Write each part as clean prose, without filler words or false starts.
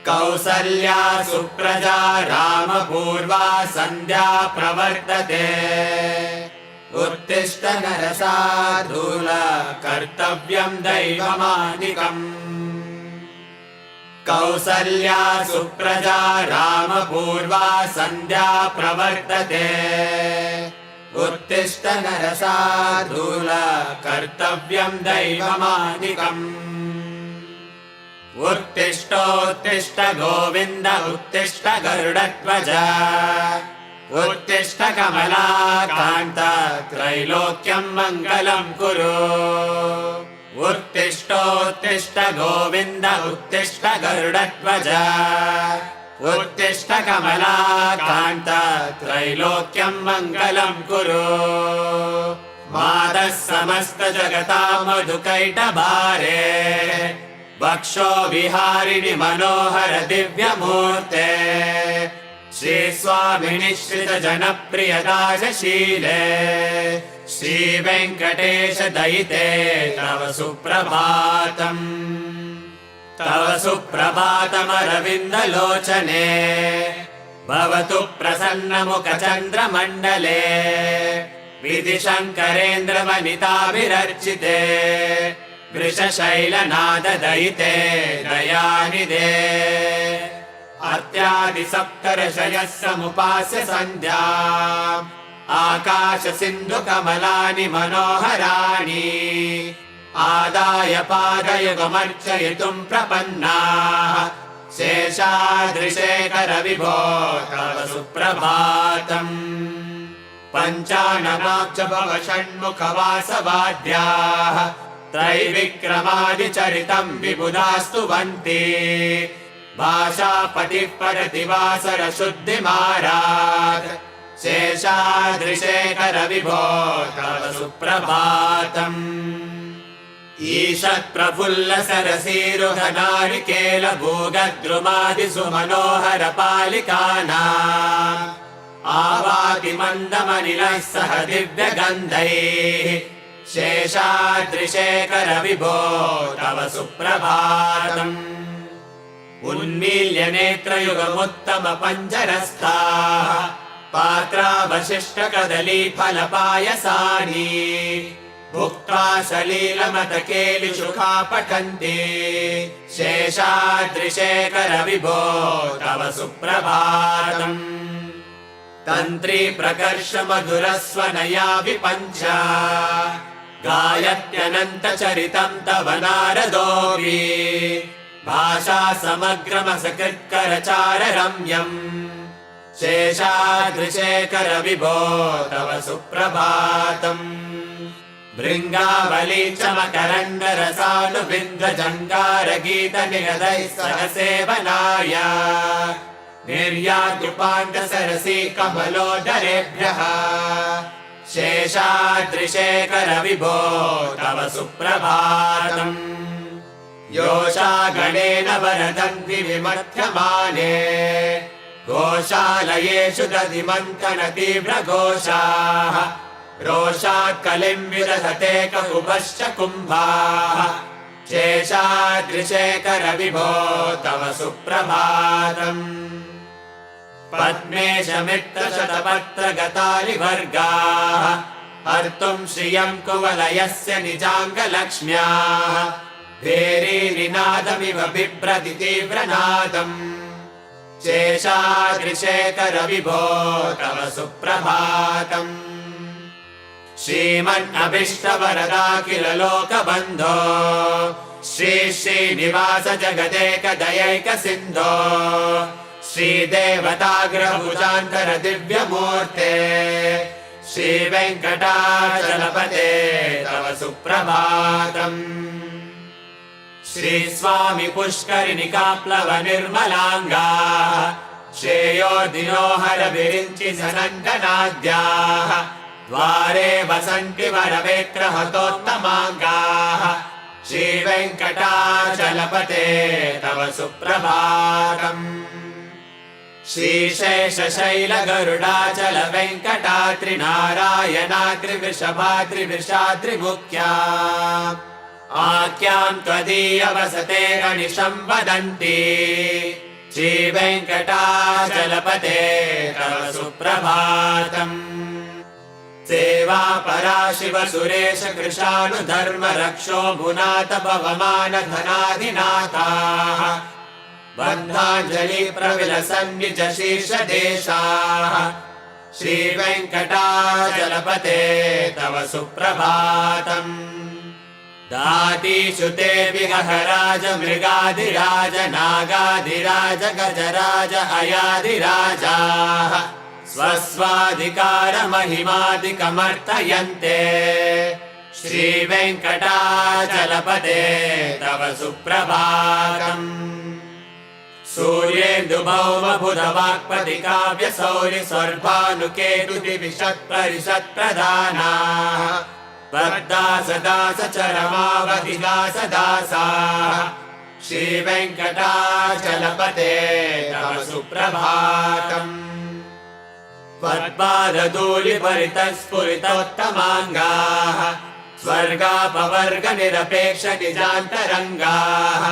कौसल्या सुप्रजा रामपूर्वा सन्ध्या प्रवर्तते उत्तिष्ठ नरशार्दूल कर्तव्यं दैवमानिकम् कौसल्या सुप्रजा रामपूर्वा सन्ध्या प्रवर्तते उत्तिष्ठ नरशार्दूल कर्तव्यं दैवमानिकम् उत्तिष्ठोत्तिष्ठ गोविन्द उत्तिष्ठ गरुडध्वज उत्तिष्ठ कमलाकान्त त्रैलोक्यं मङ्गलं कुरु उत्तिष्ठोत्तिष्ठ गोविन्द उत्तिष्ठ गरुडध्वज उत्तिष्ठ कमलाकान्त त्रैलोक्यं मङ्गलं कुरु मातः समस्त जगतां मधुकैटभारे वक्षो विहारिणि मनोहर दिव्यमूर्ते श्रीस्वामिनि श्रित जनप्रियदाशशीले श्रीवेङ्कटेश दयिते तव सुप्रभातम् तव सुप्रभातमरविन्दलोचने भवतु प्रसन्नमुखचन्द्रमण्डले विधिशङ्करेन्द्रवनिताभिरर्चिते वृषशैलनाददयिते दयानिधे अत्यादिसप्तर्षयः समुपास्य सन्ध्या आकाश सिन्धु कमलानि मनोहराणि आदाय पादयुगमर्चयितुं प्रपन्नाः शेषाद्रिशेखर विभो तव सुप्रभातम् पञ्चाननाब्ज भव षण्मुखवासवाद्याः त्रैविक्रमादिचरितं विबुधास्तुवन्ति भाषापतिः परतिवासर शुद्धिमारात् शेषाद्रिशेखर विभो तव सुप्रभातम् ईषत्प्रफुल्ल सरसीरुहनारिकेल भूगद्रुमादिषु मनोहर पालिकानाम् आवाति मन्दमनिलः सह दिव्यगन्धैः शेषाद्रिशेखर विभो तव सुप्रभातम् उन्मील्य नेत्रयुगमुत्तम पञ्जरस्थाः पात्रावशिष्ट कदली फलपायसानि भुक्त्वा सलीलमतकेलिशुखा पठन्ति शेषाद्रिशेखर विभो तव सुप्रभातम् तन्त्री प्रकर्ष मधुरस्वनया विपञ्च गायत्यनन्तचरितं तव नारदोऽपि भाषा समग्रमसकृत्करचार रम्यम् शेषाद्रिशेखर विभो तव सुप्रभातम् भृङ्गावली च मकरन्दरसानुबिन्दजङ्गारगीतनिगदैः सह सेवनाय निर्यातृपाण्डसरसी कमलोदरेभ्यः शेषाद्रिशेखर विभो तव सुप्रभातम् योषा गणेन वरदन्ति विमथ्यमाने गोशालयेषु दधिमन्थन तीव्रघोषाः रोषात् कलिं विदधते ककुभश्च कुम्भाः शेषाद्रिशेखर विभो तव सुप्रभातम् पद्मेशमित्रशतपत्रगतालिवर्गाः हर्तुं श्रियं कुवलयस्य निजाङ्गलक्ष्म्याः भेरीनिनादमिव बिभ्रति तीव्रनादम् शेषाद्रिशेखर विभो तव सुप्रभातम् श्रीमन्नभीष्टवरदाखिल लोकबन्धो श्री श्रीनिवास जगदेकदयैक सिन्धो श्रीदेवताग्रभुजान्तर दिव्यमूर्ते श्रीवेङ्कटाचलपते तव सुप्रभातम् श्रीस्वामि पुष्करिणिकाप्लव निर्मलाङ्गाः श्रेयो दिनोहर विरिञ्चि सनन्दनाद्याः द्वारे वसन्ति वरवेत्रहतोत्तमाङ्गाः श्रीवेङ्कटाचलपते तव सुप्रभातम् श्रीशेषशैलगरुडाचल वेङ्कटात्रिनारायणात्रिवृषभात्रिवृषात्रिमुख्या आख्यां त्वदीयवसते अनिशं वदन्ति श्रीवेङ्कटाचलपते तव सुप्रभातम् सेवा पराशिव सुरेश कृशानुधर्म रक्षो भुनाथ पवमान धनाधिनाथाः बन्धाञ्जलि प्रविलसन्निज शीर्षदेशाः श्रीवेङ्कटाचलपते तव सुप्रभातम् दातीषु ते विहराज मृगाधिराज नागाधिराज गजराज अयाधिराजाः स्वस्वाधिकार महिमादिकमर्तयन्ते श्रीवेङ्कटाचलपते तव सुप्रभातम् सूर्येन्दुभौमबुधवाक्पतिकाव्यसौरि सर्वानुकेतुदिविशत्परिषत्प्रधानाः वर्दासदासचरमावधिदासदासाः श्रीवेङ्कटाचलपते तव सुप्रभातम् त्वत्पादधूलिपरितस्फुरितोत्तमाङ्गाः स्वर्गापवर्गनिरपेक्ष निजान्तरङ्गाः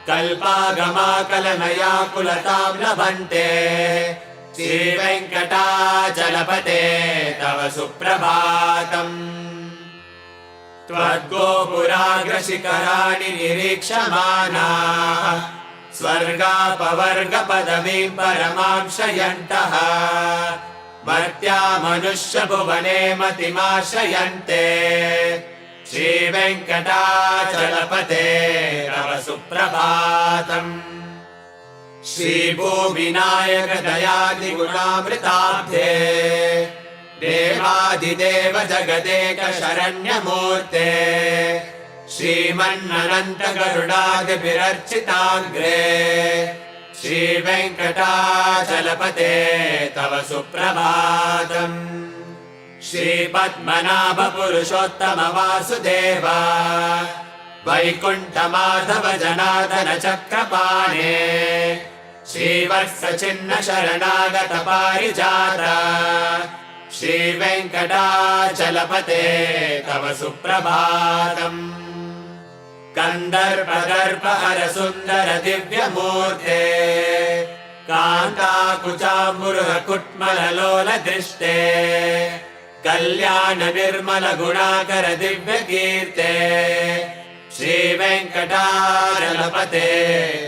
कल्पागमाकलनयाकुलतां लभन्ते श्रीवेङ्कटाचलपते तव सुप्रभातम् त्वद्गोपुराग्रशिखराणि निरीक्षमाणाः स्वर्गापवर्गपदवीं परमां शयन्तः मर्त्या मनुष्यभुवने मतिमाश्रयन्ते श्रीवेङ्कटाचलपते तव सुप्रभातम् श्रीभूमिनायक दयादिगुणामृताब्धे देवादिदेव जगदेक शरण्यमूर्ते श्रीमन्ननन्त गरुडादिभिरर्चिताग्रे श्रीवेङ्कटाचलपते तव सुप्रभातम् श्रीपद्मनाभ पुरुषोत्तम वासुदेव वैकुण्ठमाधव जनार्दन चक्रपाणे श्रीवत्स चिह्न शरणागत पारिजात श्रीवेङ्कटाचलपते तव सुप्रभातम् कन्दर्पदर्प हरसुन्दर दिव्यमूर्ते कान्ताकुचाम्बुरुह कुट्मललोल दृष्टे कल्याण निर्मल गुणाकर दिव्यकीर्ते श्रीवेङ्कटाचलपते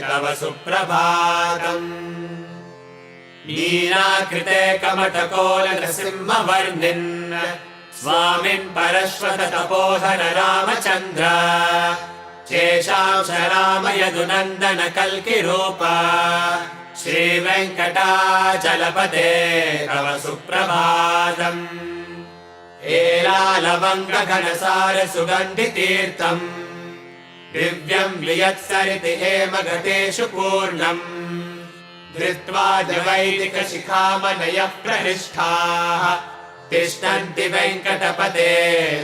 तव सुप्रभातम् मीनाकृते कमटकोल नृसिंहवर्णिन् स्वामिन् परश्वत तपोधर रामचन्द्र शेषांश राम यदुनन्दन कल्किरूप श्रीवेङ्कटाचलपते तव सुप्रभातम् हेलालवङ्ग घनसार सुगन्धितीर्थम् दिव्यम् वियत्सरिति हेमगतेषु पूर्णम् धृत्वा वैदिक शिखामणयः प्रहृष्टाः तिष्ठन्ति वेङ्कटपते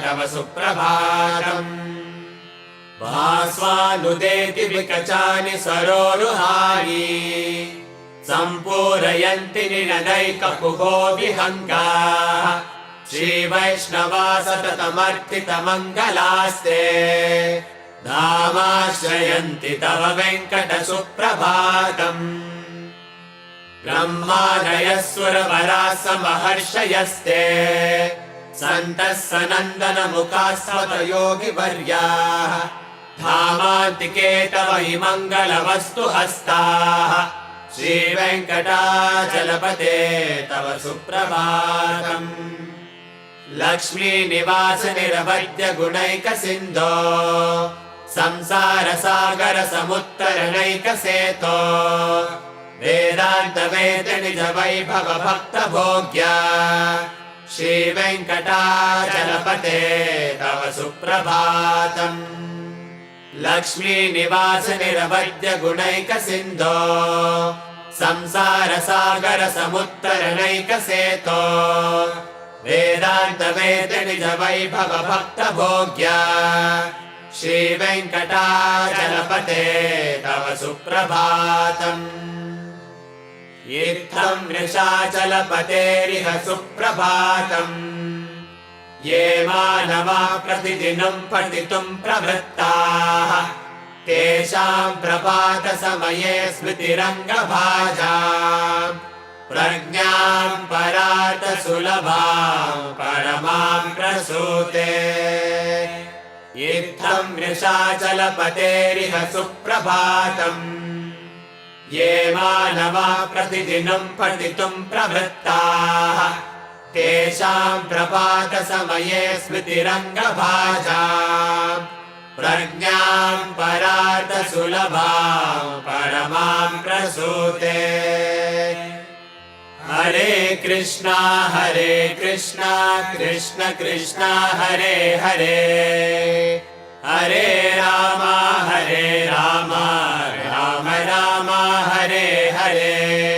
तव सुप्रभातम् भास्वानुदेति विकचानि सरोरुहानि सम्पूरयन्ति निनदैककुहो विहङ्गाः श्रीवैष्णवा सततमर्थितमङ्गलास्ते धामाश्रयन्ति तव वेङ्कट सुप्रभातम् ब्रह्मादयस्वरवराः समहर्षयस्ते सन्तः सनन्दन मुखास्त्वत योगिवर्याः धामान्तिके तव हि मङ्गलवस्तु हस्ताः श्रीवेङ्कटाचलपते तव सुप्रभातम् लक्ष्मीनिवास निरवद्य गुणैक सिन्धो संसार सागर समुत्तरणैक सेतो वेदान्त वेद निज वैभव भक्त भोग्य श्रीवेङ्कटाचलपते तव सुप्रभातम् लक्ष्मीनिवास निरवद्य गुणैक सिन्धो संसार सागर समुत्तरणैक सेतो वेदान्त वेद निज वैभव भक्त भोग्य श्रीवेङ्कटाचलपते तव सुप्रभातम् इत्थं वृषाचलपतेरिह सुप्रभातम् ये मानवा प्रतिदिनं पठितुं प्रवृत्ताः तेषां प्रभातसमये स्मृतिरङ्गभाजाम् प्रज्ञां परातसुलभां परमां प्रसूते इत्थं वृषाचलपतेरिह सुप्रभातम् ये मानवा प्रतिदिनं पठितुं प्रवृत्ताः तेषां प्रभातसमये स्मृतिरङ्गभाजाम् प्रज्ञां परातसुलभां परमां प्रसूते हरे कृष्णा कृष्ण कृष्णा हरे हरे हरे राम राम राम हरे हरे